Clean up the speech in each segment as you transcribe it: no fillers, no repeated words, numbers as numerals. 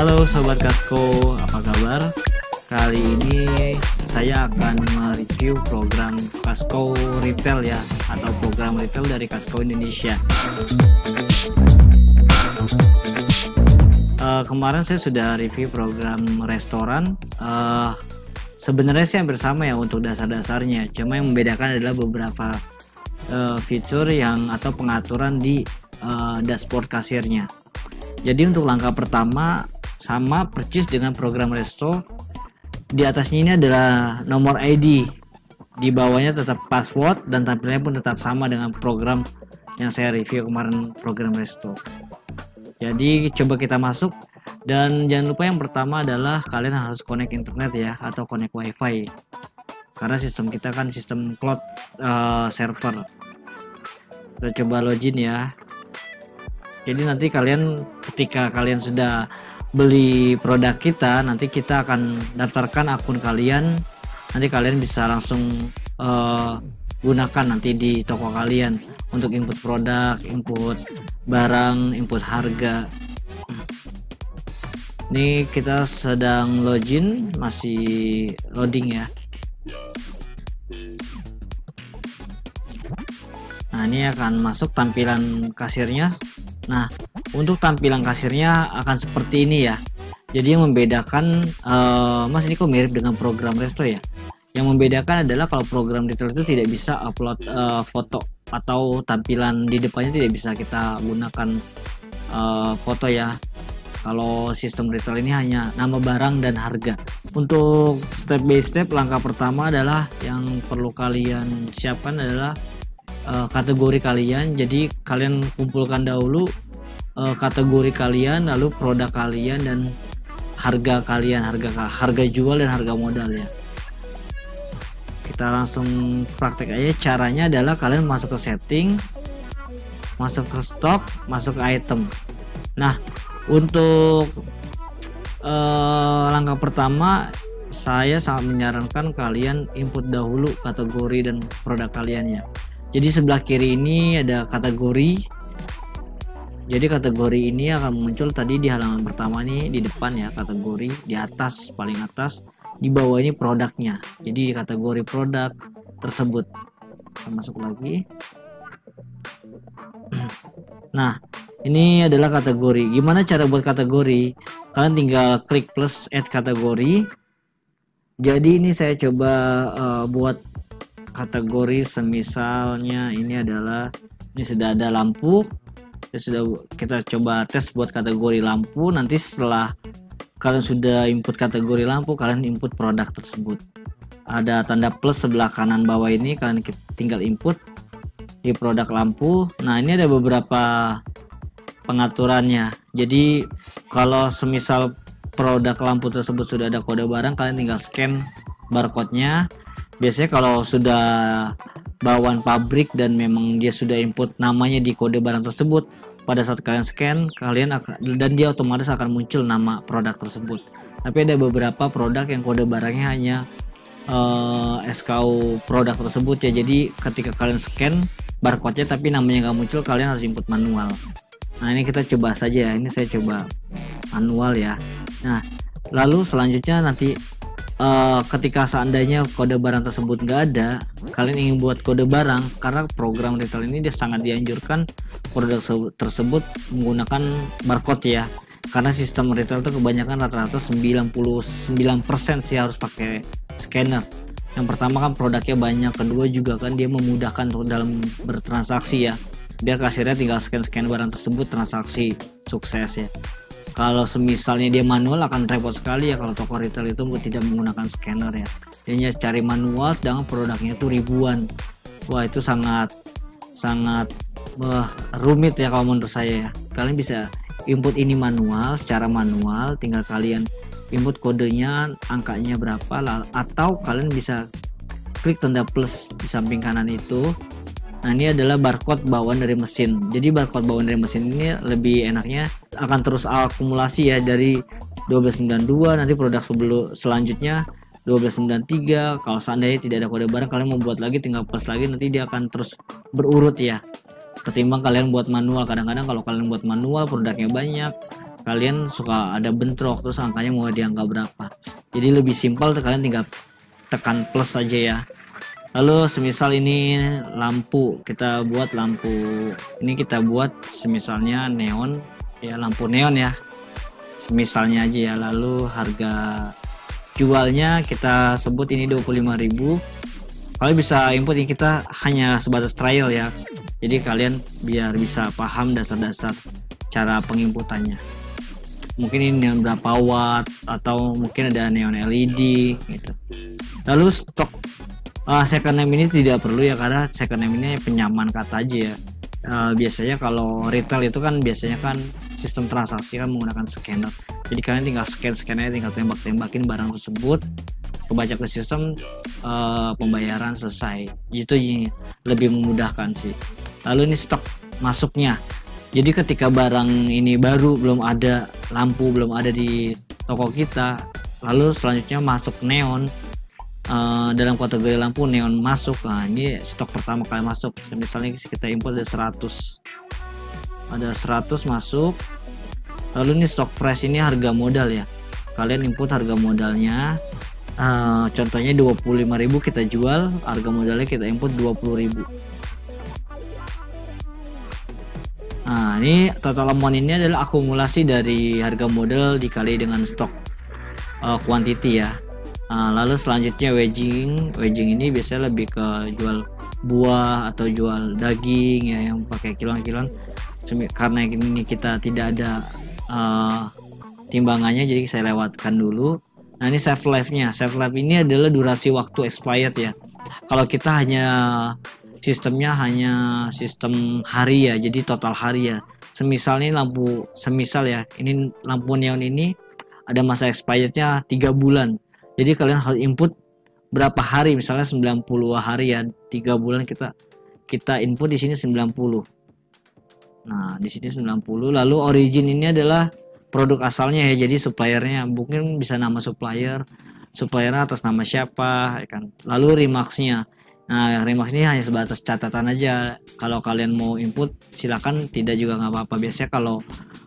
Halo Sobat Kasko, apa kabar? Kali ini saya akan mereview program Kasko Retail ya, atau program retail dari Kasko Indonesia. Kemarin saya sudah review program restoran. Sebenarnya sih hampir sama ya untuk dasar-dasarnya, cuma yang membedakan adalah beberapa fitur yang atau pengaturan di dashboard kasirnya. Jadi untuk langkah pertama sama persis dengan program resto. Di atasnya ini adalah nomor ID, di bawahnya tetap password, dan tampilannya pun tetap sama dengan program yang saya review kemarin, program resto. Jadi coba kita masuk, dan jangan lupa yang pertama adalah kalian harus connect internet ya, atau connect wifi, karena sistem kita kan sistem cloud server. Kita coba login ya. Jadi nanti kalian ketika kalian sudah beli produk kita, nanti kita akan daftarkan akun kalian, nanti kalian bisa langsung gunakan nanti di toko kalian untuk input produk, input barang, input harga. Ini kita sedang login, masih loading ya. Nah, ini akan masuk tampilan kasirnya. Nah, untuk tampilan kasirnya akan seperti ini ya. Jadi yang membedakan, Mas ini kok mirip dengan program resto ya. Yang membedakan adalah kalau program retail itu tidak bisa upload foto, atau tampilan di depannya tidak bisa kita gunakan foto ya. Kalau sistem retail ini hanya nama barang dan harga. Untuk step by step, langkah pertama adalah yang perlu kalian siapkan adalah kategori kalian. Jadi kalian kumpulkan dahulu kategori kalian, lalu produk kalian, dan harga kalian, harga jual dan harga modal ya. Kita langsung praktek aja. Caranya adalah kalian masuk ke setting, masuk ke stok, masuk ke item. Nah, untuk langkah pertama saya sangat menyarankan kalian input dahulu kategori dan produk kalian ya. Jadi sebelah kiri ini ada kategori. Jadi kategori ini akan muncul tadi di halaman pertama nih, di depan ya, kategori di atas, paling atas. Di bawah ini produknya. Jadi di kategori produk tersebut. Kita masuk lagi. Nah, ini adalah kategori. Gimana cara buat kategori? Kalian tinggal klik plus add kategori. Jadi ini saya coba buat kategori, semisalnya ini sudah ada lampu. Kita coba tes buat kategori lampu. Nanti setelah kalian sudah input kategori lampu, kalian input produk tersebut. Ada tanda plus sebelah kanan bawah ini, kalian tinggal input di produk lampu. Nah, ini ada beberapa pengaturannya. Jadi kalau semisal produk lampu tersebut sudah ada kode barang, kalian tinggal scan barcode-nya. Biasanya kalau sudah bawaan pabrik dan memang dia sudah input namanya di kode barang tersebut, pada saat kalian scan, dan dia otomatis akan muncul nama produk tersebut. Tapi ada beberapa produk yang kode barangnya hanya SKU produk tersebut ya. Jadi ketika kalian scan barcode-nya tapi namanya nggak muncul, kalian harus input manual. Nah, ini kita coba saja ya. Ini saya coba manual ya. Nah, lalu selanjutnya nanti ketika seandainya kode barang tersebut nggak ada, kalian ingin buat kode barang, karena program retail ini dia sangat dianjurkan produk tersebut menggunakan barcode ya, karena sistem retail itu kebanyakan rata-rata 99% sih harus pakai scanner. Yang pertama kan produknya banyak, kedua juga kan dia memudahkan untuk dalam bertransaksi ya, biar kasirnya tinggal scan barang tersebut, transaksi sukses ya. Kalau semisalnya dia manual akan repot sekali ya kalau toko retail itu tidak menggunakan scanner ya. Jadinya cari manual, sedangkan produknya itu ribuan. Wah, itu sangat rumit ya kalau menurut saya ya. Kalian bisa input ini manual, secara manual, tinggal kalian input kodenya, angkanya berapa, atau kalian bisa klik tanda plus di samping kanan itu. Nah, ini adalah barcode bawaan dari mesin. Jadi barcode bawaan dari mesin ini lebih enaknya akan terus akumulasi ya, dari 1292, nanti produk selanjutnya 1293. Kalau seandainya tidak ada kode barang, kalian membuat lagi, tinggal plus lagi, nanti dia akan terus berurut ya. Ketimbang kalian buat manual. Kadang-kadang kalau kalian buat manual produknya banyak, kalian suka ada bentrok terus angkanya mau diangka berapa. Jadi lebih simpel, kalian tinggal tekan plus aja ya. Lalu semisal ini lampu, kita buat lampu ini, kita buat semisalnya neon ya, lampu neon ya, semisalnya aja ya. Lalu harga jualnya kita sebut ini 25.000. Kalian bisa input ini, kita hanya sebatas trial ya, jadi kalian biar bisa paham dasar-dasar cara penginputannya. Mungkin ini neon berapa watt, atau mungkin ada neon LED gitu. Lalu stok second name ini tidak perlu ya, karena second name ini penyaman kata aja ya. Biasanya kalau retail itu kan biasanya kan sistem transaksi kan menggunakan scanner, jadi kalian tinggal scannernya, tinggal tembak-tembakin barang tersebut, kebaca ke sistem, pembayaran selesai. Itu lebih memudahkan sih. Lalu ini stok masuknya, jadi ketika barang ini baru, belum ada lampu, belum ada di toko kita, lalu selanjutnya masuk neon, dalam kategori lampu neon masuk. Nah ini stok pertama kali masuk. Misalnya kita import ada 100 masuk. Lalu ini stok price, ini harga modal ya, kalian input harga modalnya. Contohnya 25.000 kita jual, harga modalnya kita input 20.000. Nah ini total amount ini adalah akumulasi dari harga modal dikali dengan stok quantity ya. Lalu selanjutnya wedging ini biasanya lebih ke jual buah atau jual daging ya, yang pakai kiloan-kiloan. Karena ini kita tidak ada timbangannya, jadi saya lewatkan dulu. Nah ini save life-nya. Save life ini adalah durasi waktu expired ya. Kalau kita sistemnya hanya sistem hari ya, jadi total hari ya. Semisal ya, ini lampu neon ini ada masa expirednya 3 bulan. Jadi kalian harus input berapa hari, misalnya 90 hari ya, 3 bulan kita input di sini 90. Nah di sini 90. Lalu origin ini adalah produk asalnya ya, jadi suppliernya mungkin bisa nama suppliernya atas nama siapa ya kan. Lalu remarksnya, nah remarks ini hanya sebatas catatan aja. Kalau kalian mau input silakan, tidak juga nggak apa-apa. Biasanya kalau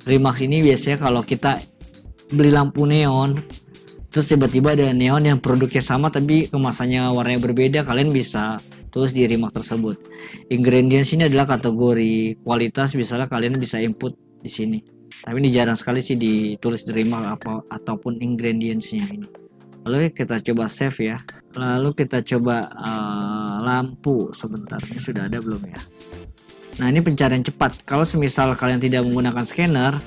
remarks ini kalau kita beli lampu neon terus tiba-tiba ada neon yang produknya sama tapi kemasannya warnanya berbeda, kalian bisa tulis di remark tersebut. Ingredients ini adalah kategori kualitas, misalnya kalian bisa input di sini. Tapi ini jarang sekali sih ditulis di remark ataupun ingredientsnya ini. Lalu kita coba save ya. Lalu kita coba lampu sebentar. Ini sudah ada belum ya? Nah ini pencarian cepat. Kalau semisal kalian tidak menggunakan scanner,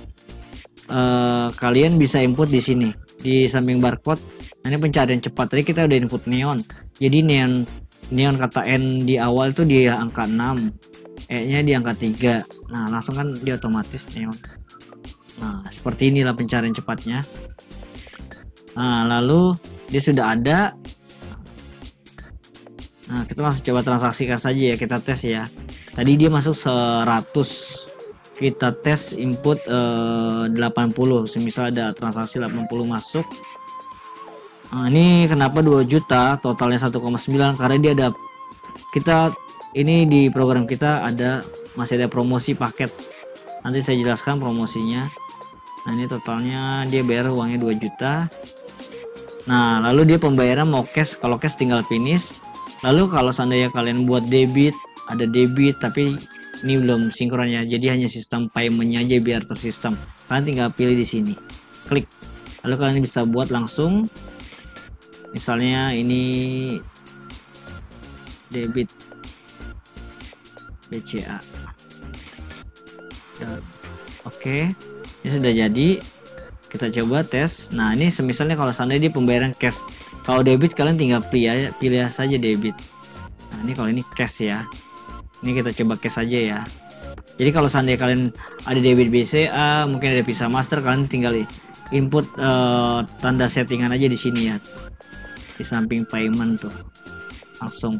kalian bisa input di sini di samping barcode. Nah ini pencarian cepat. Tadi kita udah input neon. Jadi neon kata N di awal itu di angka 6, E nya di angka 3. Nah langsung kan dia otomatis neon. Nah seperti inilah pencarian cepatnya. Nah lalu dia sudah ada. Nah kita langsung coba transaksikan saja ya, kita tes ya. Tadi dia masuk 100, kita tes input 80. Semisal ada transaksi 80 masuk. Nah ini kenapa 2 juta, totalnya 1,9, karena dia ada, ini di program kita masih ada promosi paket. Nanti saya jelaskan promosinya. Nah ini totalnya dia bayar uangnya 2 juta. Nah lalu dia pembayaran mau cash, kalau cash tinggal finish. Lalu kalau seandainya kalian buat debit, ada debit tapi ini belum sinkron ya, jadi hanya sistem paymentnya aja biar tersistem. Kalian tinggal pilih di sini, klik. Lalu kalian bisa buat langsung, misalnya ini debit BCA. Oke. Ini sudah jadi, kita coba tes. Nah ini semisalnya kalau seandainya di pembayaran cash, kalau debit kalian tinggal pilih saja debit. Nah ini kalau ini cash ya, ini kita coba cash aja ya. Jadi kalau seandainya kalian ada debit BCA, mungkin ada Visa Master, kalian tinggal input tanda settingan aja di sini ya, di samping payment tuh langsung.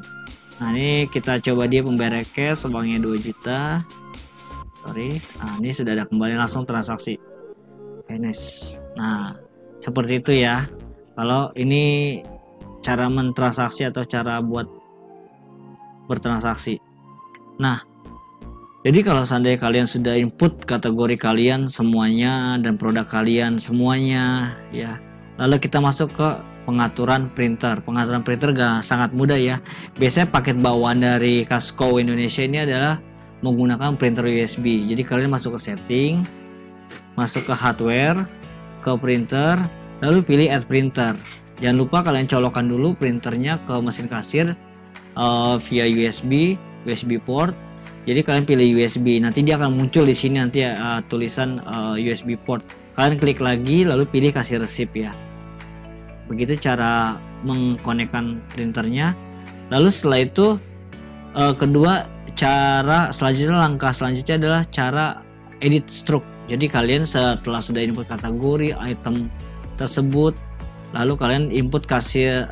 Nah ini kita coba dia pembayaran cash, uangnya 2 juta. Nah ini sudah ada kembali langsung transaksi finish. Nah seperti itu ya, kalau ini cara mentransaksi atau cara buat bertransaksi. Nah Jadi kalau seandainya kalian sudah input kategori kalian semuanya dan produk kalian semuanya ya, lalu kita masuk ke pengaturan printer. Pengaturan printer sangat mudah ya. Biasanya paket bawaan dari Casco Indonesia ini adalah menggunakan printer USB. Jadi kalian masuk ke setting, masuk ke hardware, ke printer, lalu pilih add printer. Jangan lupa kalian colokkan dulu printernya ke mesin kasir via USB port. Jadi kalian pilih USB, nanti dia akan muncul di sini nanti tulisan USB port. Kalian klik lagi lalu pilih kasih resip ya. Begitu cara mengkonekkan printernya. Lalu setelah itu kedua cara selanjutnya, langkah selanjutnya adalah cara edit stroke. Jadi kalian setelah sudah input kategori item tersebut, lalu kalian input kasih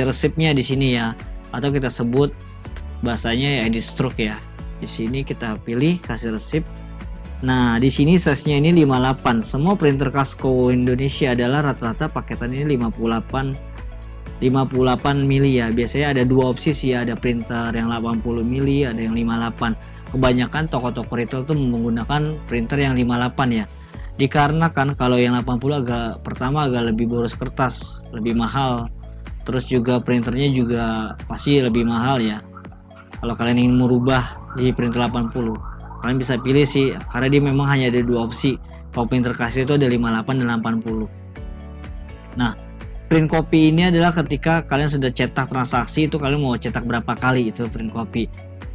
resipnya di sini ya, atau kita sebut bahasanya edit stroke ya. Di sini kita pilih kasih resip. Nah, di sini size-nya ini 58. Semua printer Casco Indonesia adalah rata-rata paketan ini 58 mili ya. Biasanya ada dua opsi sih, ada printer yang 80 mili, ada yang 58. Kebanyakan toko-toko retail tuh menggunakan printer yang 58 ya. Dikarenakan kalau yang 80 pertama agak lebih boros kertas, lebih mahal. Terus juga printernya juga pasti lebih mahal ya. Kalau kalian ingin merubah di printer 80, kalian bisa pilih sih, karena dia memang hanya ada dua opsi. Kalau printer kasir itu ada 58 dan 80. Nah, print copy ini adalah ketika kalian sudah cetak transaksi, itu kalian mau cetak berapa kali itu print copy.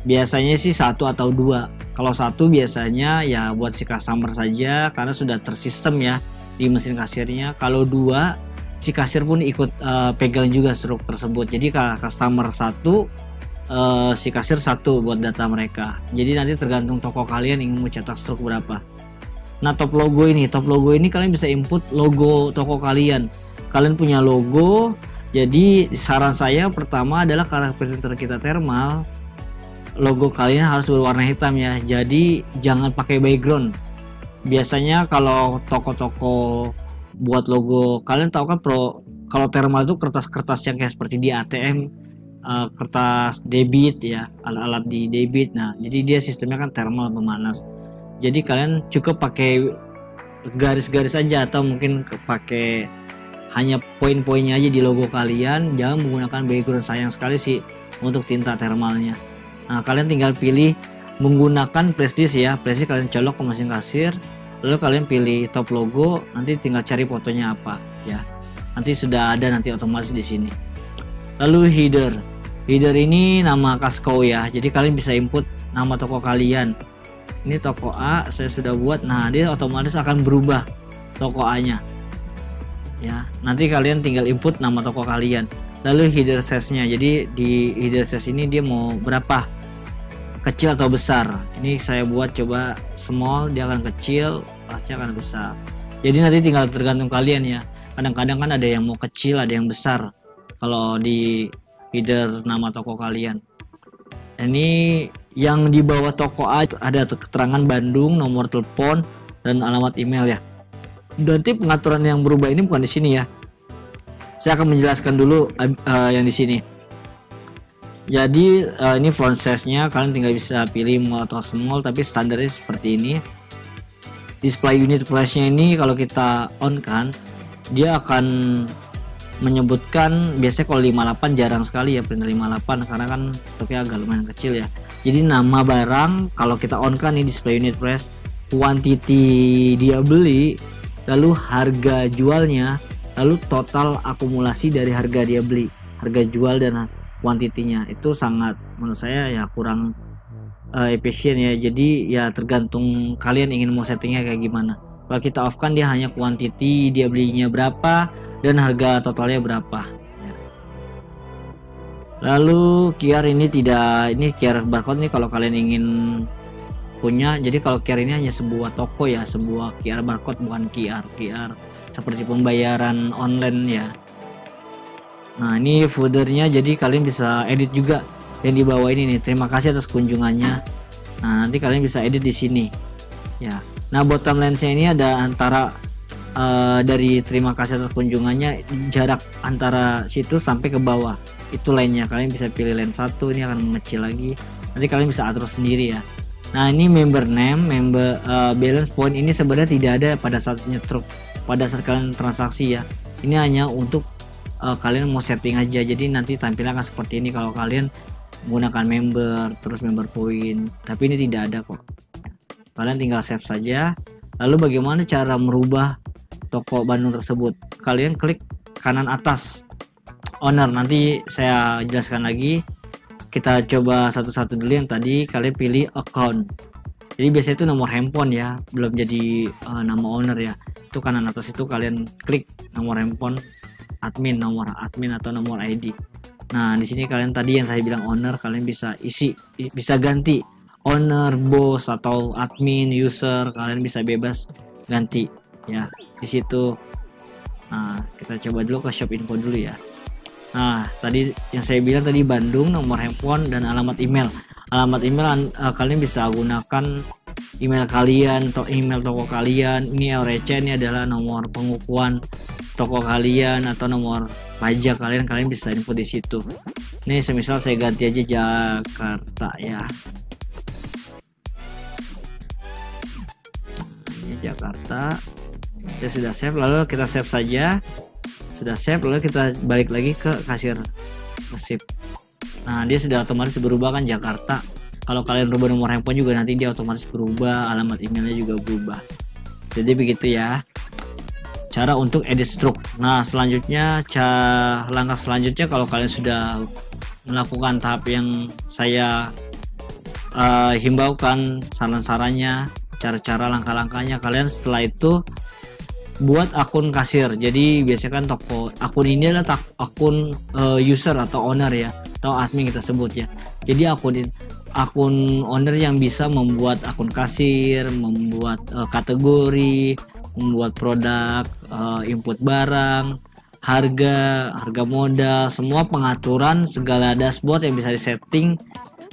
Biasanya sih 1 atau 2. Kalau 1 biasanya ya buat si customer saja karena sudah tersistem ya di mesin kasirnya. Kalau 2, si kasir pun ikut pegang juga stroke tersebut. Jadi kalau customer 1, si kasir 1 buat data mereka. Jadi nanti tergantung toko kalian ingin mencetak stroke berapa. Nah, top logo ini kalian bisa input logo toko kalian. Kalian punya logo, jadi saran saya pertama adalah karena printer kita thermal, logo kalian harus berwarna hitam ya. Jadi jangan pakai background. Biasanya kalau toko-toko buat logo, kalian tahu kan kalau thermal itu kertas-kertas yang kayak seperti di ATM, kertas debit ya, alat-alat di debit. Nah, jadi dia sistemnya kan thermal pemanas. Jadi kalian cukup pakai garis-garis aja atau mungkin pakai hanya poin-poinnya aja di logo kalian. Jangan menggunakan background, sayang sekali sih untuk tinta thermalnya. Nah, kalian tinggal pilih menggunakan prestige ya. Prestige kalian colok ke mesin kasir, lalu kalian pilih top logo, nanti tinggal cari fotonya apa ya. Nanti sudah ada nanti otomatis di sini. Lalu header ini nama Casco ya. Jadi kalian bisa input nama toko kalian. Ini toko A saya sudah buat. Nah, dia otomatis akan berubah toko A-nya. Ya, nanti kalian tinggal input nama toko kalian. Lalu header size-nya. Jadi di header size ini dia mau berapa? Kecil atau besar? Ini saya buat coba small, dia akan kecil, pasti akan besar. Jadi nanti tinggal tergantung kalian ya. Kadang-kadang kan ada yang mau kecil, ada yang besar. Kalau di header nama toko kalian. Ini yang di bawah toko A ada keterangan Bandung, nomor telepon dan alamat email ya. Nanti pengaturan yang berubah ini bukan di sini ya. Saya akan menjelaskan dulu yang di sini. Jadi ini font size-nya kalian tinggal bisa pilih small atau small, tapi standarnya seperti ini. Display unit price-nya ini kalau kita on kan, dia akan menyebutkan, biasanya kalau 58 jarang sekali ya printer 58 karena kan stoknya agak lumayan kecil ya. Jadi nama barang kalau kita on kan ini display unit price, quantity dia beli, lalu harga jualnya, lalu total akumulasi dari harga dia beli, harga jual dan quantity-nya. Itu sangat menurut saya ya kurang efisien ya. Jadi ya tergantung kalian ingin mau settingnya kayak gimana. Kalau kita off kan dia hanya quantity, dia belinya berapa dan harga totalnya berapa ya. Lalu QR ini tidak, ini QR barcode nih kalau kalian ingin punya. Jadi kalau QR ini hanya sebuah toko ya, sebuah QR barcode, bukan QR seperti pembayaran online ya. Nah, ini footernya, jadi kalian bisa edit juga yang di bawah ini nih. Terima kasih atas kunjungannya. Nah, nanti kalian bisa edit di sini ya. Nah, bottom line-nya ini ada antara dari terima kasih atas kunjungannya, jarak antara situ sampai ke bawah. Itu line-nya. Kalian bisa pilih line 1, ini akan mengecil lagi. Nanti kalian bisa atur sendiri ya. Nah ini member name, member balance point ini sebenarnya tidak ada pada saat nyetruk, pada saat kalian transaksi ya. Ini hanya untuk kalian mau setting aja, jadi nanti tampilan akan seperti ini kalau kalian menggunakan member terus member point, tapi ini tidak ada kok. Kalian tinggal save saja. Lalu bagaimana cara merubah toko Bandung tersebut? Kalian klik kanan atas owner, nanti saya jelaskan lagi. Kita coba satu-satu dulu. Yang tadi kalian pilih account, jadi biasanya itu nomor handphone ya, belum jadi nama owner ya. Itu kanan atas itu kalian klik nomor handphone admin, nomor admin atau nomor ID. Nah di sini kalian tadi yang saya bilang owner, kalian bisa isi, bisa ganti owner, bos atau admin, user, kalian bisa bebas ganti ya di situ. Nah kita coba dulu ke shop info dulu ya. Nah tadi yang saya bilang tadi Bandung, nomor handphone dan alamat email. Alamat email kalian bisa gunakan email kalian atau email toko kalian. Ini LRC, ini adalah nomor pengukuhan toko kalian atau nomor pajak kalian, kalian bisa info di situ. Nih semisal saya ganti aja Jakarta ya. Ini Jakarta. Saya sudah save, lalu kita save saja. Sudah save, lalu kita balik lagi ke kasir resip. Nah dia sudah otomatis berubah kan Jakarta. Kalau kalian rubah nomor handphone juga nanti dia otomatis berubah, alamat emailnya juga berubah. Jadi begitu ya cara untuk edit stroke. Nah selanjutnya langkah selanjutnya, kalau kalian sudah melakukan tahap yang saya himbaukan, saran-sarannya, cara-cara langkah-langkahnya, kalian setelah itu buat akun kasir. Jadi biasanya kan toko akun ini adalah akun user atau owner ya, atau admin kita sebut ya. Jadi akun owner yang bisa membuat akun kasir, membuat kategori, membuat produk, input barang, harga modal, semua pengaturan, segala dashboard yang bisa disetting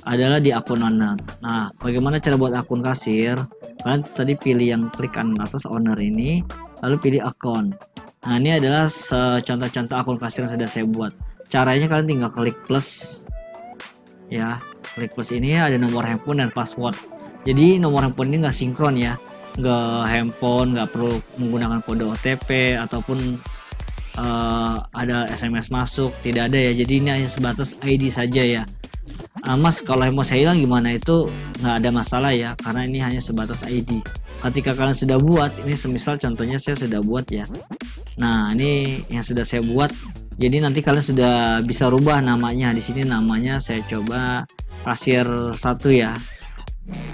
adalah di akun owner. Nah bagaimana cara buat akun kasir? Kalian tadi pilih yang klik kanan atas owner ini, lalu pilih akun. Nah ini adalah contoh-contoh akun kasir yang sudah saya buat. Caranya kalian tinggal klik plus ya, klik plus ini ada nomor handphone dan password. Jadi nomor handphone ini nggak sinkron ya, nggak handphone, nggak perlu menggunakan kode OTP ataupun ada SMS masuk, tidak ada ya. Jadi ini hanya sebatas ID saja ya. Mas kalau mau saya hilang gimana? Itu nggak ada masalah ya, karena ini hanya sebatas ID. Ketika kalian sudah buat ini, semisal contohnya saya sudah buat ya. Nah ini yang sudah saya buat, jadi nanti kalian sudah bisa rubah namanya. Di sini namanya saya coba kasir 1 ya,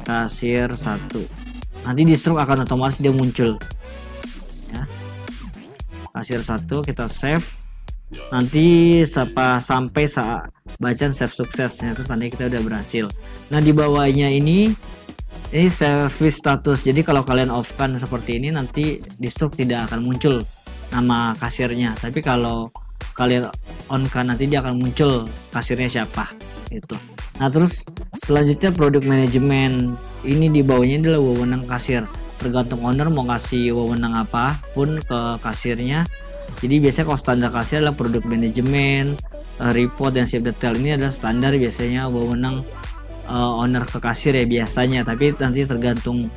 kasir 1. Nanti di stroke akan otomatis dia muncul ya, kasir 1. Kita save, nanti sampai saat bacaan save sukses itu tandanya kita udah berhasil. Nah di bawahnya ini service status. Jadi kalau kalian off kan seperti ini, nanti di stroke tidak akan muncul nama kasirnya, tapi kalau kalian on kan nanti dia akan muncul kasirnya siapa itu. Nah terus selanjutnya produk manajemen, ini di bawahnya adalah wewenang kasir, tergantung owner mau kasih wewenang apapun ke kasirnya. Jadi biasanya kalau standar kasir adalah produk manajemen, report dan siap detail. Ini adalah standar biasanya wewenang owner ke kasir ya biasanya, tapi nanti tergantung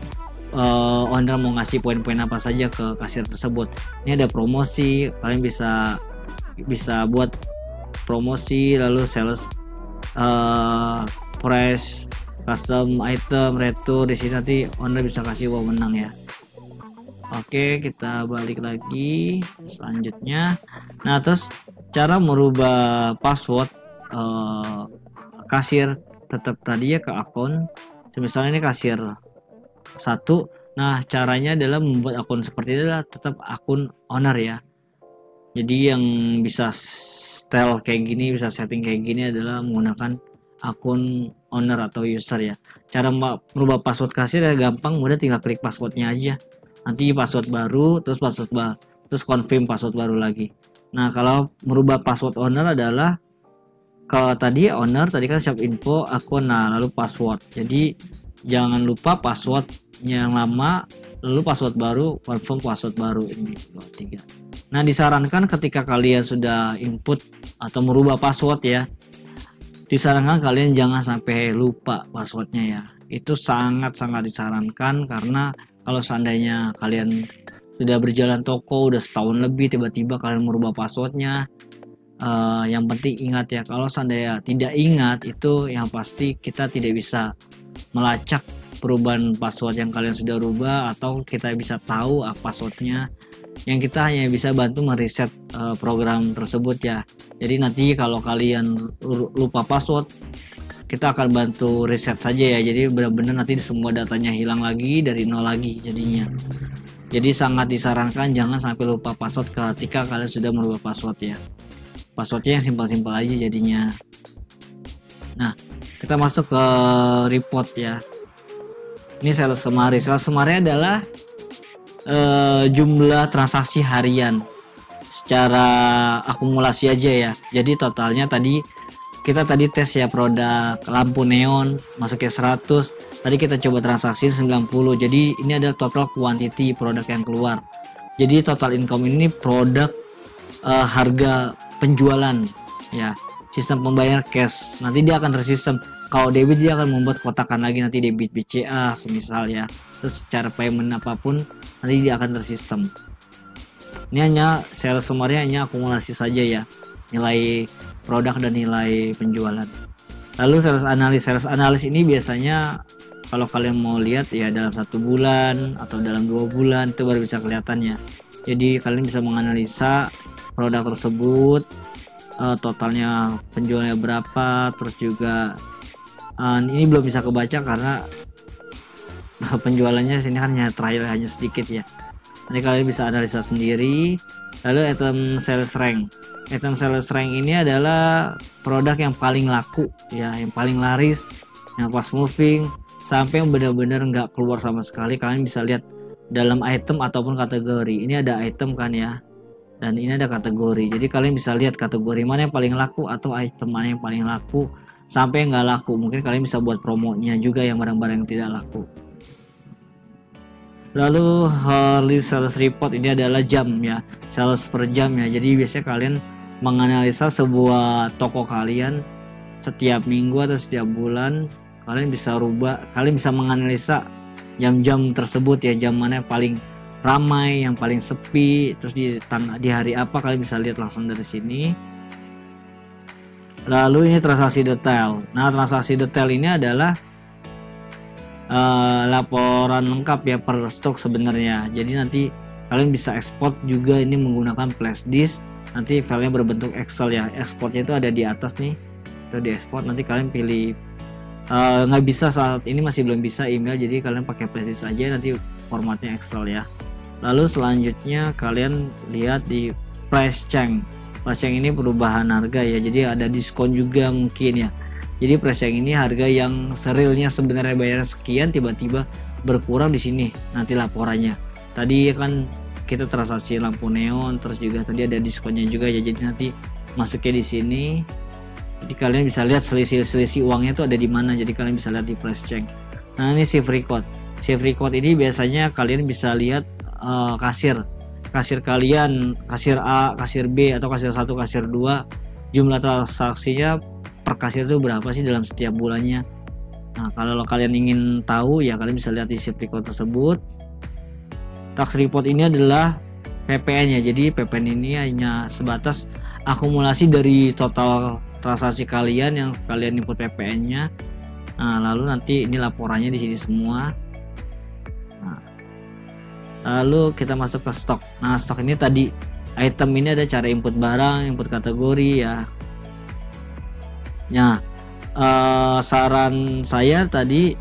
owner mau ngasih poin-poin apa saja ke kasir tersebut. Ini ada promosi, kalian bisa buat promosi, lalu sales, price, custom item, retur. Di sini nanti owner bisa kasih wewenang ya. Oke, kita balik lagi selanjutnya. Nah terus cara merubah password kasir tetap tadi ya ke akun. Misalnya ini kasir 1. Nah caranya adalah membuat akun seperti ini adalah tetap akun owner ya. Jadi yang bisa style kayak gini, bisa setting kayak gini adalah menggunakan akun owner atau user ya. Cara merubah password kasir ya gampang, mudah, tinggal klik passwordnya aja. Nanti password baru, terus terus confirm password baru lagi. Nah kalau merubah password owner adalah kalau tadi owner tadi kan shop info akun, nah lalu password. Jadi jangan lupa passwordnya yang lama, lalu password baru, confirm password baru. Ini 2, 3. Nah disarankan ketika kalian sudah input atau merubah password ya, disarankan kalian jangan sampai lupa passwordnya ya. Itu sangat-sangat disarankan, karena kalau seandainya kalian sudah berjalan toko udah setahun lebih, tiba-tiba kalian merubah passwordnya, yang penting ingat ya, kalau seandainya tidak ingat itu yang pasti kita tidak bisa melacak perubahan password yang kalian sudah rubah, atau kita bisa tahu passwordnya. Yang kita hanya bisa bantu mereset program tersebut ya. Jadi nanti kalau kalian lupa password, kita akan bantu reset saja ya. Jadi benar-benar nanti semua datanya hilang lagi dari nol lagi jadinya. Jadi sangat disarankan jangan sampai lupa password ketika kalian sudah merubah password ya. Passwordnya yang simpel-simpel aja jadinya. Nah, kita masuk ke report ya. Ini sales summary. Sales summary adalah jumlah transaksi harian secara akumulasi aja ya. Jadi totalnya kita tadi tes ya produk lampu neon masuknya 100, tadi kita coba transaksi 90. Jadi ini adalah total quantity produk yang keluar. Jadi total income ini produk harga penjualan ya. Sistem pembayaran cash, nanti dia akan tersistem. Kalau debit dia akan membuat kotakan lagi, nanti debit BCA semisal ya. Terus secara payment apapun nanti dia akan tersistem. Ini hanya sales summary, hanya akumulasi saja ya, nilai produk dan nilai penjualan. Lalu sales analis ini biasanya kalau kalian mau lihat ya dalam 1 bulan atau dalam 2 bulan itu baru bisa kelihatannya. Jadi kalian bisa menganalisa produk tersebut, totalnya penjualannya berapa, terus juga ini belum bisa kebaca karena penjualannya sini kan hanya trial, hanya sedikit ya. Nanti kalian bisa analisa sendiri. Lalu item sales rank. Item sales rank ini adalah produk yang paling laku ya, yang paling laris, yang fast moving, sampai yang benar-benar nggak keluar sama sekali. Kalian bisa lihat dalam item ataupun kategori. Ini ada item kan ya, dan ini ada kategori. Jadi kalian bisa lihat kategori mana yang paling laku atau item mana yang paling laku sampai nggak laku. Mungkin kalian bisa buat promonya juga yang barang-barang yang tidak laku. Lalu hourly sales report ini adalah jam ya, sales per jam ya. Jadi biasanya kalian menganalisa sebuah toko kalian setiap minggu atau setiap bulan, kalian bisa menganalisa jam-jam tersebut ya, jam mana yang paling ramai, yang paling sepi, terus di hari apa kalian bisa lihat langsung dari sini. Lalu ini transaksi detail. Nah, transaksi detail ini adalah laporan lengkap ya per stok sebenarnya. Jadi nanti kalian bisa ekspor juga ini menggunakan flash disk. Nanti filenya berbentuk Excel ya. Ekspornya itu ada di atas nih. Itu di ekspor. Nanti kalian pilih. Nggak bisa saat ini, masih belum bisa email. Jadi kalian pakai flash disk aja. Nanti formatnya Excel ya. Lalu selanjutnya kalian lihat di price change. Price change ini perubahan harga ya. Jadi ada diskon juga mungkin ya. Jadi price yang ini harga yang serilnya sebenarnya bayar sekian, tiba-tiba berkurang di sini nanti laporannya. Tadi kan kita transaksi lampu neon, terus juga tadi ada diskonnya juga ya. Jadi nanti masuknya di sini. Jadi kalian bisa lihat selisih uangnya itu ada di mana. Jadi kalian bisa lihat di price change. Nah, ini shift record. Shift record ini biasanya kalian bisa lihat kasir kalian, kasir A, kasir B atau kasir 1, kasir 2, jumlah transaksinya per kasir itu berapa sih dalam setiap bulannya. Nah, kalau kalian ingin tahu ya kalian bisa lihat di shift record tersebut. Tax report ini adalah PPN ya. Jadi PPN ini hanya sebatas akumulasi dari total transaksi kalian yang kalian input PPN-nya. Nah, lalu nanti ini laporannya di sini semua. Nah, lalu kita masuk ke stok. Nah, stok ini tadi item ini ada cara input barang, input kategori ya. Nah, saran saya tadi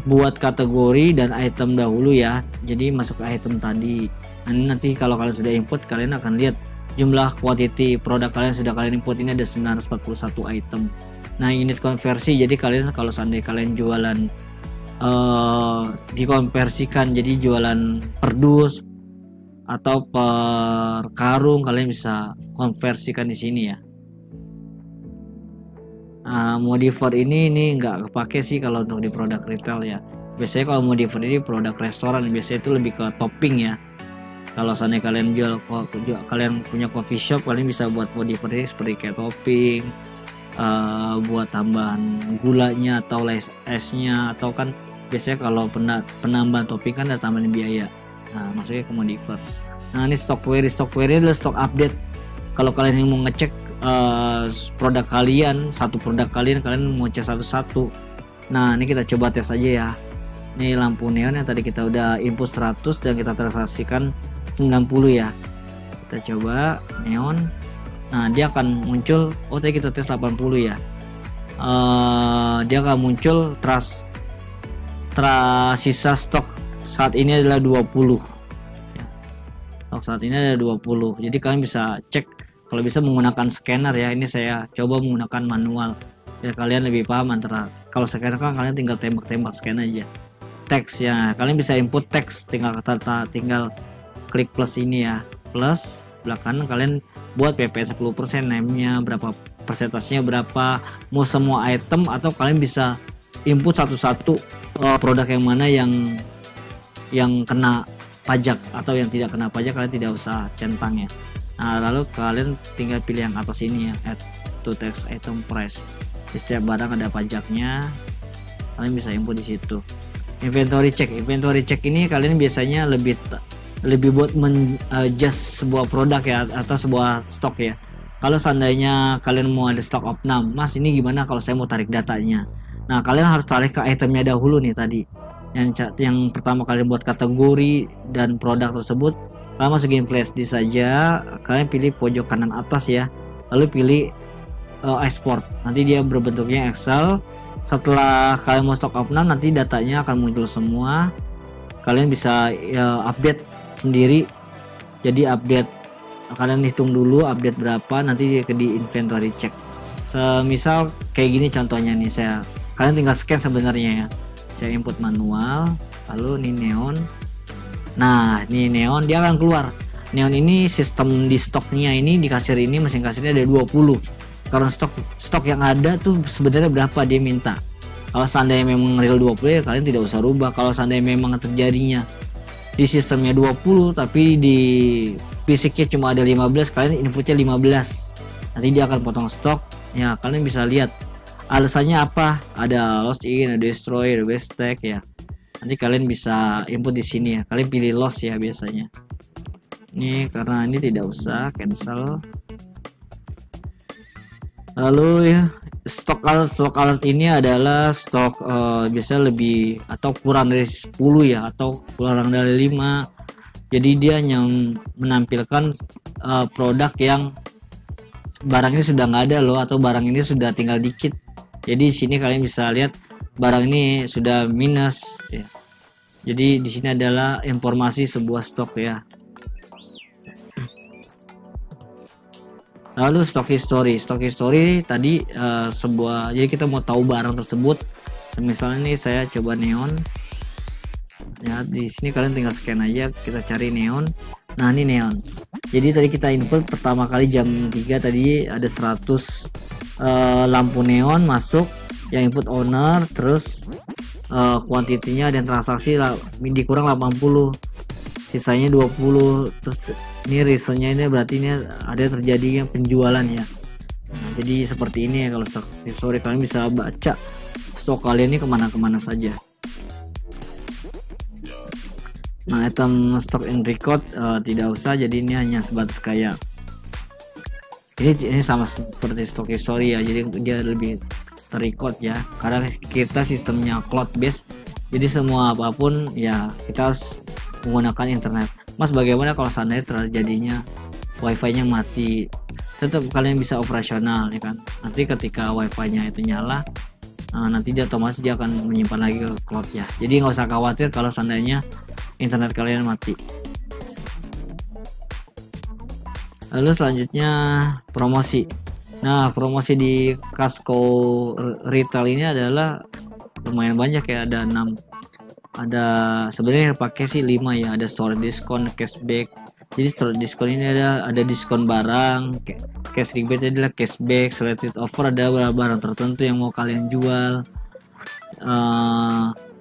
buat kategori dan item dahulu ya. Jadi masuk ke item tadi. Nanti kalau kalian sudah input, kalian akan lihat jumlah quantity produk kalian sudah kalian input ini ada 941 item. Nah, unit konversi, jadi kalian kalau seandainya kalian jualan dikonversikan jadi jualan per dus atau per karung, kalian bisa konversikan di sini ya. Modifier ini nggak kepake sih kalau untuk di produk retail ya. Biasanya kalau modifier ini produk restoran, biasanya itu lebih ke topping ya. Kalau seandainya kalian kalian punya coffee shop, kalian bisa buat modifier ini seperti kayak topping buat tambahan gulanya atau esnya, atau kan biasanya kalau penambahan topping kan ada tambahan biaya. Nah, masuknya ke modifier. Nah, ini stock query ini adalah stock update. Kalau kalian mau ngecek produk kalian, satu produk kalian mau cek satu-satu. Nah, ini kita coba tes aja ya. Ini lampu neon yang tadi kita udah input 100 dan kita transaksikan 90 ya. Kita coba neon. Nah, dia akan muncul, oh tadi kita tes 80 ya. Dia akan muncul sisa stok saat ini adalah 20 ya. Stok saat ini ada 20. Jadi kalian bisa cek kalau bisa menggunakan scanner ya. Ini saya coba menggunakan manual biar kalian lebih paham. Antara kalau scanner kan kalian tinggal tembak-tembak scan aja. Teks ya, kalian bisa input teks, tinggal klik plus ini ya, plus belakang kalian buat PPN 10%, name-nya berapa, persentasenya berapa, mau semua item, atau kalian bisa input satu-satu produk yang mana yang kena pajak atau yang tidak kena pajak, kalian tidak usah centang ya. Nah, lalu kalian tinggal pilih yang atas ini ya, add to text item price. Di setiap barang ada pajaknya, kalian bisa input di situ. Inventory check ini kalian biasanya lebih buat menadjust sebuah produk ya, atau sebuah stok ya. Kalau seandainya kalian mau ada stok of 6, mas ini gimana kalau saya mau tarik datanya. Nah, kalian harus tarik ke itemnya dahulu nih tadi. Yang pertama kalian buat kategori dan produk tersebut, kalian masukin flash disk saja, kalian pilih pojok kanan atas ya, lalu pilih export. Nanti dia berbentuknya Excel. Setelah kalian mau stok of 6, nanti datanya akan muncul semua. Kalian bisa update sendiri. Jadi update, kalian hitung dulu update berapa, nanti di inventory check. Semisal kayak gini contohnya nih, kalian tinggal scan sebenarnya ya. Saya input manual, lalu ini neon. Nah, ini neon, dia akan keluar. Neon ini sistem di stoknya ini, di kasir ini, mesin kasirnya ada 20. Karena stok yang ada tuh sebenarnya berapa dia minta. Kalau seandainya memang real 20 ya kalian tidak usah rubah. Kalau seandainya memang terjadinya di sistemnya 20 tapi di fisiknya cuma ada 15, kalian inputnya 15. Nanti dia akan potong stok. Ya, kalian bisa lihat alasannya apa. Ada lost in, ada destroy, ada waste tag ya. Nanti kalian bisa input di sini ya. Kalian pilih loss ya biasanya. Ini karena ini tidak usah, cancel. Lalu ya, stok alert ini adalah stok biasa lebih atau kurang dari 10 ya, atau kurang dari 5. Jadi dia hanya menampilkan produk yang barang ini sudah nggak ada loh, atau barang ini sudah tinggal dikit. Jadi di sini kalian bisa lihat barang ini sudah minus ya. Jadi di sini adalah informasi sebuah stok ya. Lalu stock history tadi jadi kita mau tahu barang tersebut. Misalnya nih saya coba neon ya, di sini kalian tinggal scan aja, kita cari neon. Nah, ini neon. Jadi tadi kita input pertama kali jam 3 tadi ada 100 lampu neon masuk, yang input owner, terus kuantitinya dan transaksi dikurang 80, sisanya 20. Terus ini reasonnya ini berarti ini ada terjadinya penjualan ya. Nah, jadi seperti ini ya. Kalau stok history kalian bisa baca stok kalian ini kemana-kemana saja. Nah, item stock and record tidak usah, jadi ini hanya sebatas kayak ini sama seperti stock history ya, jadi dia lebih terrecord ya, karena kita sistemnya cloud base, jadi semua apapun ya kita harus menggunakan internet. Mas, bagaimana kalau seandainya terjadinya wifi nya mati? Tetap kalian bisa operasional ya kan. Nanti ketika wifi nya itu nyala, nanti dia otomatis dia akan menyimpan lagi ke cloud ya. Jadi nggak usah khawatir kalau seandainya internet kalian mati. Lalu selanjutnya promosi. Nah, promosi di Costco retail ini adalah lumayan banyak ya, ada 6. Ada sebenarnya pakai sih 5 ya, ada store diskon, cashback. Jadi store diskon ini ada diskon barang, cash rebate adalah cashback, selected offer ada barang tertentu yang mau kalian jual,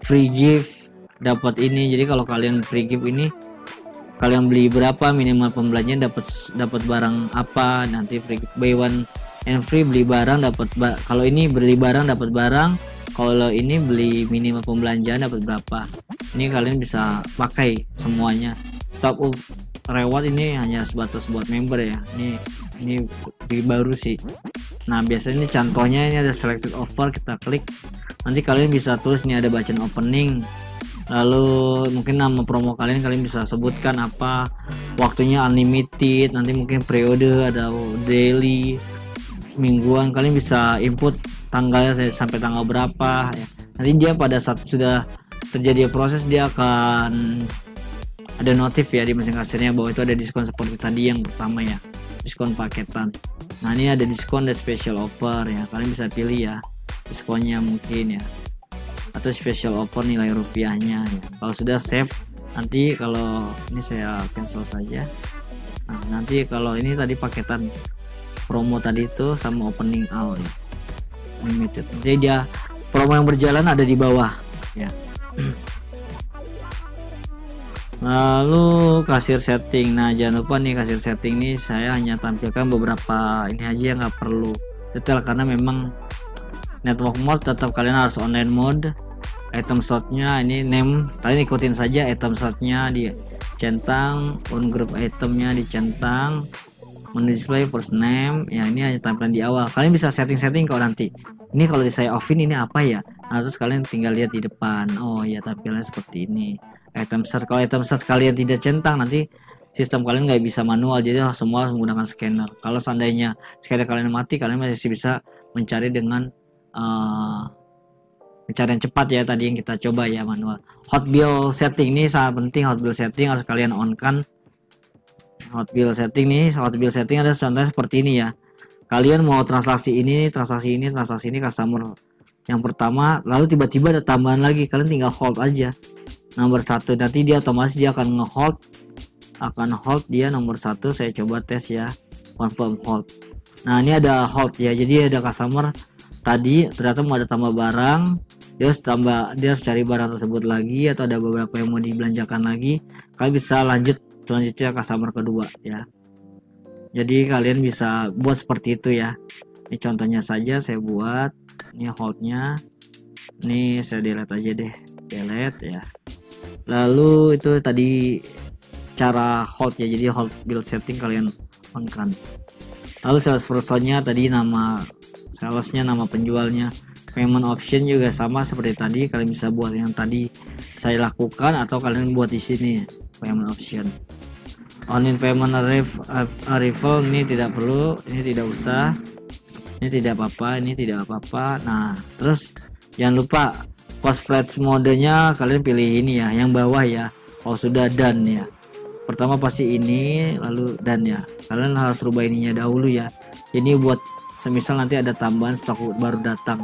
free gift dapat ini. Jadi kalau kalian free gift ini, kalian beli berapa minimal pembeliannya dapat barang apa, nanti free gift buy one and free beli barang dapat kalau ini beli barang dapat barang, kalau ini beli minimal pembelanjaan dapat berapa. Ini kalian bisa pakai semuanya. Top up reward ini hanya sebatas buat member ya. Ini baru sih. Nah biasanya ini contohnya, ini ada selected offer, kita klik, nanti kalian bisa tulis nih ada bacaan opening, lalu mungkin nama promo kalian bisa sebutkan apa, waktunya unlimited, nanti mungkin periode ada daily, mingguan, kalian bisa input tanggalnya sampai tanggal berapa ya. Nanti dia pada saat sudah terjadi proses dia akan ada notif ya di mesin kasirnya bahwa itu ada diskon seperti tadi yang pertama ya, diskon paketan. Nah ini ada diskon dan special offer ya, kalian bisa pilih ya diskonnya mungkin ya, atau special offer nilai rupiahnya ya. Kalau sudah save, nanti kalau ini saya cancel saja. Nah nanti kalau ini tadi paketan promo tadi itu sama opening all ya, limited, jadi dia promo yang berjalan ada di bawah ya. Lalu kasir setting, nah jangan lupa nih kasir setting nih saya hanya tampilkan beberapa ini aja yang nggak perlu detail, karena memang network mode tetap kalian harus online mode. Item sortnya ini name kalian ikutin saja, item sortnya dicentang, on group itemnya dicentang, menu display first name ya, ini hanya tampilan di awal. Kalian bisa setting kalau nanti ini kalau saya offin ini apa ya, nah terus kalian tinggal lihat di depan, oh ya tampilannya seperti ini. Item search, kalau item search kalian tidak centang nanti sistem kalian nggak bisa manual, jadi semua harus menggunakan scanner. Kalau seandainya scanner kalian mati, kalian masih bisa mencari dengan pencarian cepat ya, tadi yang kita coba ya manual. Hot bill setting ini sangat penting, hot bill setting harus kalian on kan. Hot bill setting nih, hot bill setting ada contohnya seperti ini ya. Kalian mau transaksi ini customer yang pertama, lalu tiba-tiba ada tambahan lagi, kalian tinggal hold aja nomor 1, nanti dia otomatis dia akan hold dia nomor 1. Saya coba tes ya, confirm hold. Nah ini ada hold ya, jadi ada customer tadi ternyata mau ada tambah barang, dia harus cari barang tersebut lagi, atau ada beberapa yang mau dibelanjakan lagi, kalian bisa lanjut selanjutnya customer kedua ya. Jadi kalian bisa buat seperti itu ya. Ini contohnya saja saya buat, ini holdnya, ini saya delete aja deh, delete ya. Lalu itu tadi cara hold ya, jadi hold bill setting kalian on kan. Lalu sales personnya tadi nama salesnya, nama penjualnya. Payment option juga sama seperti tadi, kalian bisa buat yang tadi saya lakukan atau kalian buat di sini payment option. Online payment arrival ini tidak perlu, ini tidak usah, ini tidak apa-apa. Nah terus jangan lupa cost flash modenya kalian pilih ini ya, yang bawah ya. Oh sudah done ya, pertama pasti ini, lalu done ya. Kalian harus rubah ininya dahulu ya, ini buat semisal nanti ada tambahan stok baru datang.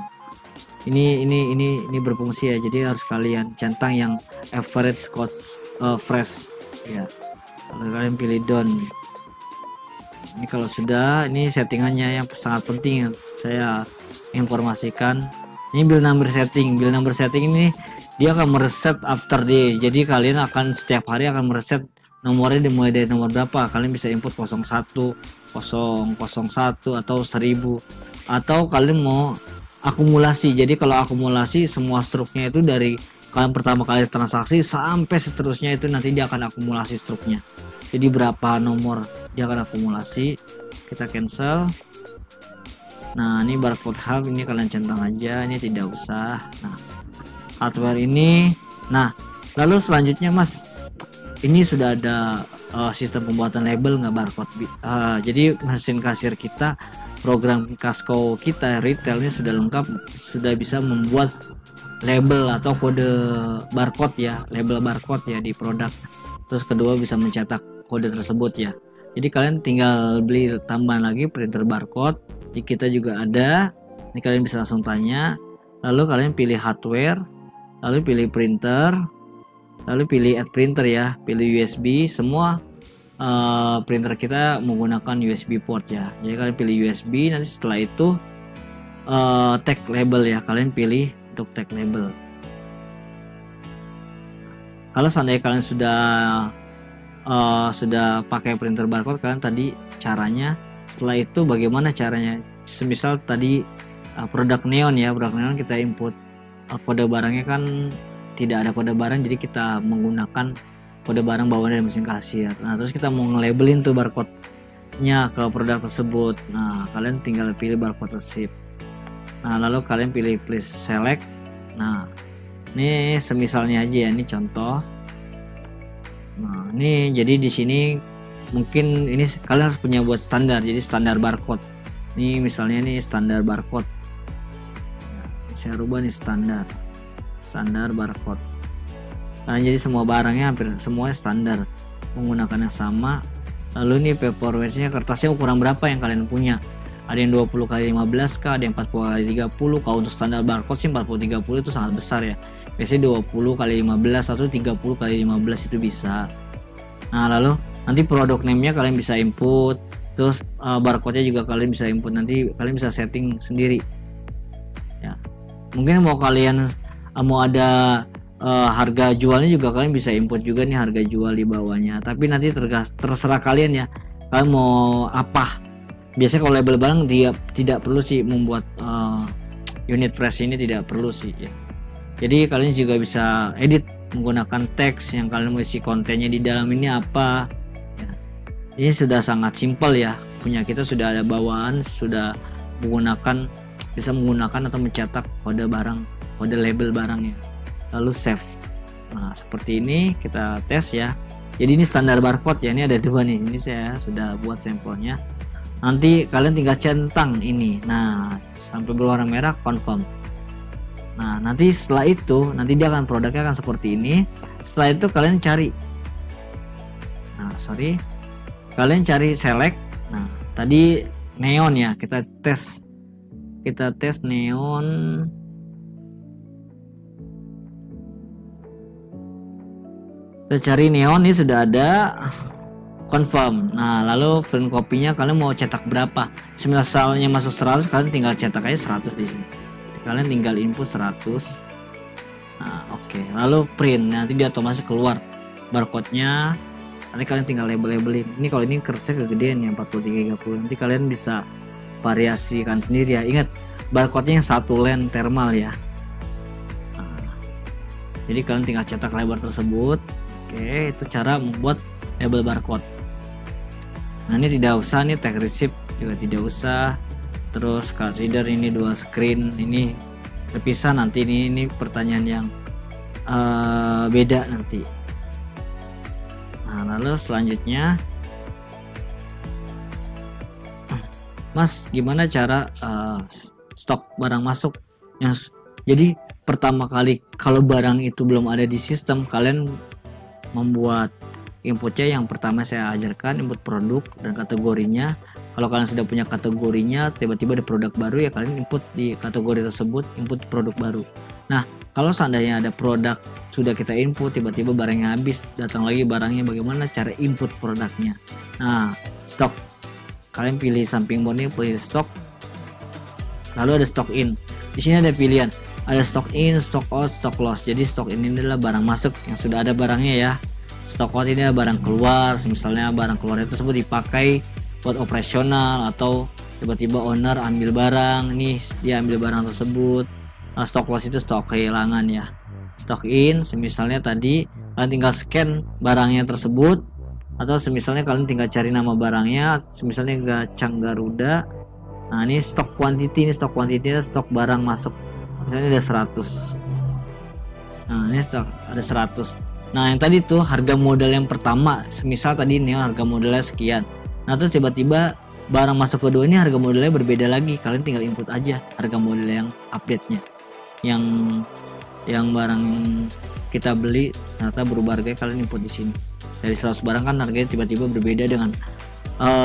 Ini berfungsi ya, jadi harus kalian centang yang average cost fresh ya. Lalu kalian pilih done. Ini kalau sudah, ini settingannya yang sangat penting yang saya informasikan. Ini bill number setting ini dia akan mereset after day, jadi kalian akan setiap hari akan mereset nomornya dimulai dari nomor berapa. Kalian bisa input 01, 001 atau 1000, atau kalian mau akumulasi. Jadi kalau akumulasi semua struknya itu dari kalian pertama kali transaksi sampai seterusnya, itu nanti dia akan akumulasi struknya. Jadi berapa nomor dia akan akumulasi. Kita cancel. Nah ini barcode hub ini kalian centang aja, ini tidak usah. Nah hardware ini, nah lalu selanjutnya mas, ini sudah ada sistem pembuatan label nggak barcode? Jadi mesin kasir kita, program Casco kita retailnya sudah lengkap, sudah bisa membuat label atau kode barcode ya, label barcode ya di produk. Terus kedua bisa mencetak kode tersebut ya. Jadi kalian tinggal beli tambahan lagi printer barcode. Di kita juga ada, ini kalian bisa langsung tanya. Lalu kalian pilih hardware, lalu pilih printer, lalu pilih add printer ya, pilih USB. Semua printer kita menggunakan USB port ya, jadi kalian pilih USB. Nanti setelah itu tag label ya, kalian pilih untuk tag label. Kalau seandainya kalian sudah pakai printer barcode, kalian tadi caranya. Setelah itu bagaimana caranya semisal tadi produk neon ya, produk neon kita input kode barangnya kan tidak ada kode barang, jadi kita menggunakan kode barang bawaan dari mesin kasir. Nah terus kita mau nge-labelin tuh barcode-nya ke produk tersebut. Nah kalian tinggal pilih barcode receipt. Nah lalu kalian pilih please select. Nah ini semisalnya aja ya, ini contoh. Nah ini jadi di sini mungkin ini kalian harus punya buat standar, jadi standar barcode. Ini misalnya nih standar barcode. Saya rubah nih standar barcode. Nah jadi semua barangnya hampir semuanya standar, menggunakan yang sama. Lalu ini paperweight-nya, kertasnya ukuran berapa yang kalian punya, ada yang 20 x 15 kah, ada yang 40 x 30. Kalau untuk standar barcode sih 40 30 itu sangat besar ya, biasanya 20 x 15 atau 30 x 15 itu bisa. Nah lalu nanti produk name-nya kalian bisa input, terus barcode-nya juga kalian bisa input, nanti kalian bisa setting sendiri ya. Mungkin mau kalian mau ada harga jualnya juga kalian bisa input juga nih, harga jual di bawahnya. Tapi nanti terserah kalian ya, kalian mau apa. Biasanya kalau label barang dia tidak perlu sih membuat unit price ini, tidak perlu sih ya. Jadi kalian juga bisa edit menggunakan teks yang kalian mau isi kontennya di dalam ini apa ya. Ini sudah sangat simpel ya, punya kita sudah ada bawaan, sudah bisa menggunakan atau mencetak kode barang, kode label barangnya, lalu save. Nah seperti ini kita tes ya. Jadi ini standar barcode ya, ini ada dua nih, ini saya sudah buat sampelnya. Nanti kalian tinggal centang ini, nah sampai berwarna merah confirm. Nah nanti setelah itu nanti dia akan produknya akan seperti ini. Setelah itu kalian cari, kalian cari select. Nah tadi neon ya, kita tes neon. Kita cari neon, ini sudah ada, confirm. Nah lalu print copy-nya kalian mau cetak berapa, misalnya masuk 100, kalian tinggal cetak aja 100 di sini, kalian tinggal input 100. Nah oke. Lalu print, nanti dia otomatis keluar barcode-nya. Nanti kalian tinggal labelin. Ini kalau ini kertasnya kegedean ya, 40 30, nanti kalian bisa variasikan sendiri ya. Ingat barcode-nya yang satu line thermal ya. Nah, jadi kalian tinggal cetak lebar tersebut. Oke, itu cara membuat label barcode. Nah ini tidak usah nih, tag receipt juga tidak usah. Terus card reader ini 2 screen, ini terpisah nanti. Ini pertanyaan yang beda nanti. Nah lalu selanjutnya, Mas gimana cara stok barang masuk yang jadi pertama kali kalau barang itu belum ada di sistem, kalian membuat inputnya. Yang pertama saya ajarkan input produk dan kategorinya. Kalau kalian sudah punya kategorinya, tiba-tiba ada produk baru ya, kalian input di kategori tersebut, input produk baru. Nah kalau seandainya ada produk sudah kita input, tiba-tiba barangnya habis, datang lagi barangnya, bagaimana cara input produknya? Nah stok, kalian pilih samping bawahnya, pilih stok, lalu ada stock in. Di sini ada pilihan, ada stock in, stock out, stock loss. Jadi stock in ini adalah barang masuk yang sudah ada barangnya ya. Stock out ini adalah barang keluar, misalnya barang keluar tersebut dipakai buat operasional atau tiba-tiba owner ambil barang, nih dia ambil barang tersebut. Nah, stock loss itu stok kehilangan ya. Stock in, misalnya tadi kalian tinggal scan barangnya tersebut, atau misalnya kalian tinggal cari nama barangnya, misalnya Gacang Garuda. Nah ini stok quantity, ini stok quantity, stok barang masuk, misalnya ada 100. Nah ini stok ada 100. Nah yang tadi tuh harga modal yang pertama, misal tadi ini harga modalnya sekian. Nah terus tiba-tiba barang masuk kedua ini harga modalnya berbeda lagi, kalian tinggal input aja harga modal yang update-nya. Yang barang kita beli ternyata berubah harganya, kalian input di sini. Dari 100 barang kan harganya tiba-tiba berbeda dengan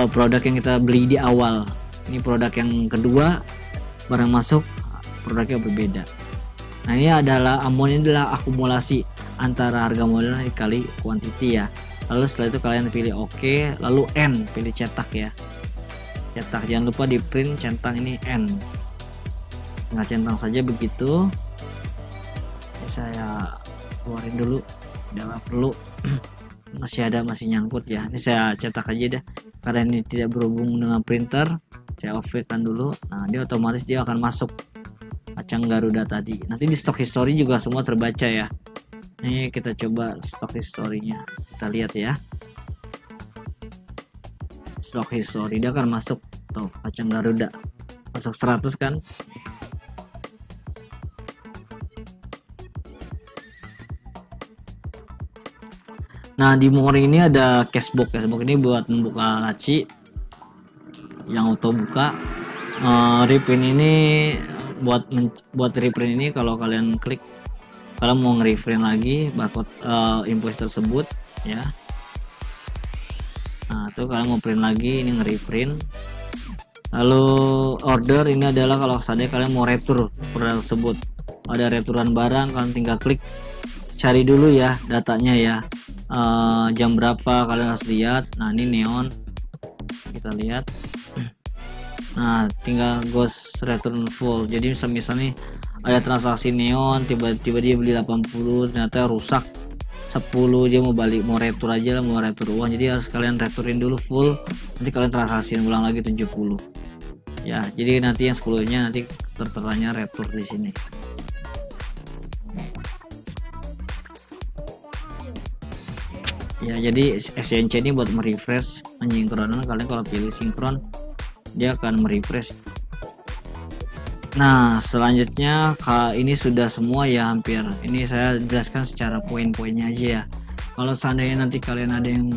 produk yang kita beli di awal. Ini produk yang kedua, barang masuk produknya berbeda. Nah ini adalah akumulasi antara harga modal dikali quantity ya. Lalu setelah itu kalian pilih OK, lalu N, pilih cetak ya. Cetak, jangan lupa di print centang ini N. Nggak centang saja begitu. Saya keluarin dulu, udah perlu. Masih nyangkut ya. Ini saya cetak aja dah karena ini tidak berhubung dengan printer. saya off-kan dulu. Nah, dia otomatis dia akan masuk kacang Garuda tadi. Nanti di stock history juga semua terbaca ya. Ini kita coba stock history-nya. Kita lihat ya. Stock history dia akan masuk tuh kacang Garuda. Masuk 100 kan? Nah, di more ini ada cashbox. Cashbox ini buat membuka laci yang auto buka. Reprint ini buat reprint ini kalau kalian klik, kalian mau nge-reprint lagi barcode invoice tersebut ya. Nah, itu kalian mau print lagi, ini nge-reprint. Lalu order ini adalah kalau seandainya kalian mau retur produk tersebut, ada returan barang, kalian tinggal klik, cari dulu ya datanya ya. Jam berapa kalian harus lihat. Nah, ini neon, kita lihat. Nah, tinggal ghost return full. Jadi misalnya ada transaksi neon, tiba-tiba dia beli 80, ternyata rusak 10, dia mau balik, mau retur aja lah, mau retur uang. Jadi harus kalian returin dulu full, nanti kalian transaksiin ulang lagi 70 ya. Jadi nanti yang 10-nya nanti tertanya retur di sini. Ya, jadi SNC ini buat merefresh mensinkronan. Kalian kalau pilih sinkron dia akan merefresh. Nah, selanjutnya ini sudah semua ya hampir. Ini saya jelaskan secara poin-poinnya aja ya. Kalau seandainya nanti kalian ada yang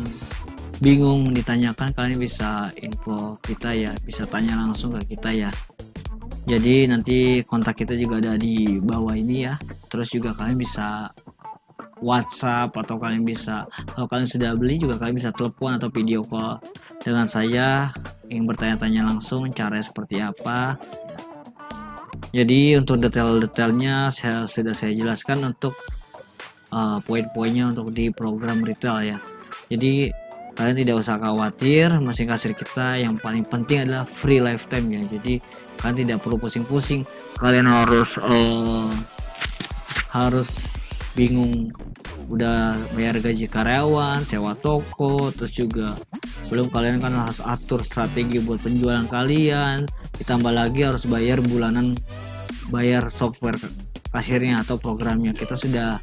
bingung ditanyakan, kalian bisa info kita ya, bisa tanya langsung ke kita ya. Jadi nanti kontak kita juga ada di bawah ini ya. Terus juga kalian bisa WhatsApp, atau kalian bisa, kalau kalian sudah beli juga kalian bisa telepon atau video call dengan saya, ingin bertanya-tanya langsung cara seperti apa. Jadi untuk detail-detailnya sudah saya jelaskan untuk poin-poinnya untuk di program retail ya. Jadi kalian tidak usah khawatir, mesin kasir kita yang paling penting adalah free lifetime ya. Jadi kalian tidak perlu pusing-pusing, kalian harus bingung udah bayar gaji karyawan, sewa toko, terus juga belum kalian kan harus atur strategi buat penjualan kalian, ditambah lagi harus bayar bulanan, bayar software kasirnya atau programnya. Kita sudah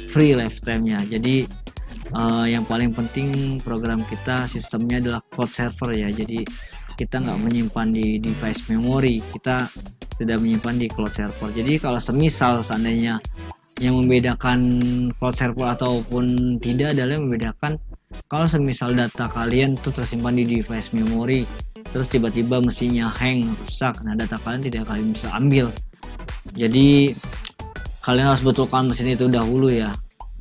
free lifetime nya. Jadi yang paling penting program kita sistemnya adalah cloud server ya. Jadi kita nggak menyimpan di device memory, kita sudah menyimpan di cloud server. Jadi kalau semisal seandainya yang membedakan cloud server ataupun tidak adalah membedakan kalau semisal data kalian tuh tersimpan di device memory, terus tiba-tiba mesinnya hang, rusak, nah data kalian tidak kalian bisa ambil. Jadi kalian harus betulkan mesin itu dahulu ya.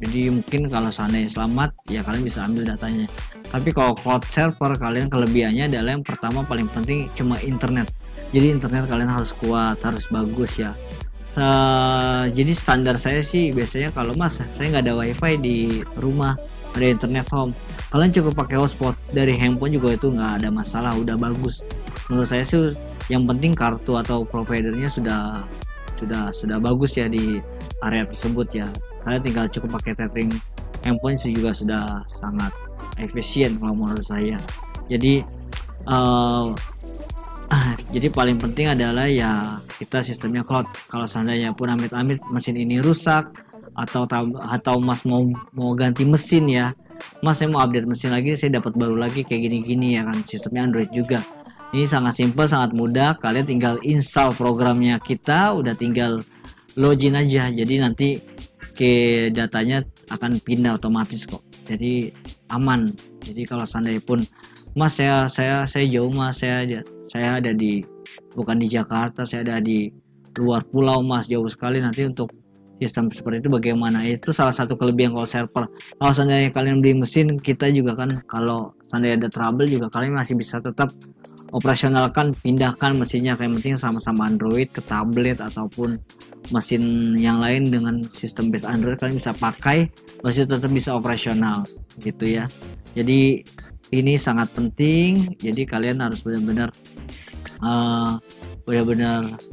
Jadi mungkin kalau seandainya selamat ya kalian bisa ambil datanya. Tapi kalau cloud server, kalian kelebihannya adalah yang pertama paling penting cuma internet. Jadi internet kalian harus kuat, harus bagus ya. Jadi standar saya sih biasanya kalau mas saya nggak ada wifi di rumah, ada internet home, kalian cukup pakai hotspot dari handphone juga itu nggak ada masalah, udah bagus. Menurut saya sih yang penting kartu atau providernya sudah bagus ya di area tersebut ya. Kalian tinggal cukup pakai tethering handphone itu juga sudah sangat efisien kalau menurut saya. Jadi jadi paling penting adalah ya kita sistemnya cloud. Kalau seandainya pun amit-amit mesin ini rusak atau mas mau ganti mesin ya, mas saya mau update mesin lagi, saya dapat baru lagi kayak gini-gini ya kan, sistemnya Android juga. Ini sangat simple, sangat mudah, kalian tinggal install programnya kita, udah tinggal login aja. Jadi nanti ke datanya akan pindah otomatis kok, jadi aman. Jadi kalau seandainya pun mas saya jauh mas, saya ada bukan di Jakarta, saya ada di luar pulau mas, jauh sekali, nanti untuk sistem seperti itu bagaimana? Itu salah satu kelebihan call server. Kalau seandainya kalian beli mesin, kita juga kan kalau seandainya ada trouble juga kalian masih bisa tetap operasionalkan, pindahkan mesinnya, kayak penting sama-sama Android ke tablet ataupun mesin yang lain dengan sistem base Android kalian bisa pakai, masih tetap bisa operasional gitu ya. Jadi ini sangat penting. Jadi kalian harus benar-benar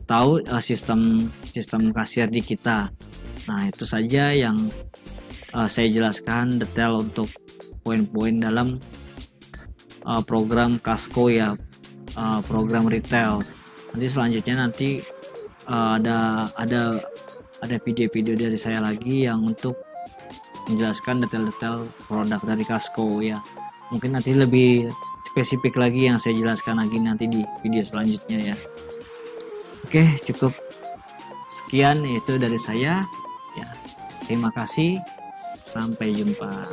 tahu sistem kasir di kita. Nah itu saja yang saya jelaskan detail untuk poin-poin dalam program Casco ya, program retail. Nanti selanjutnya ada video-video dari saya lagi yang untuk menjelaskan detail-detail produk dari Casco ya. Mungkin nanti lebih spesifik lagi yang saya jelaskan lagi nanti di video selanjutnya ya. Oke, cukup sekian itu dari saya ya. Terima kasih, sampai jumpa.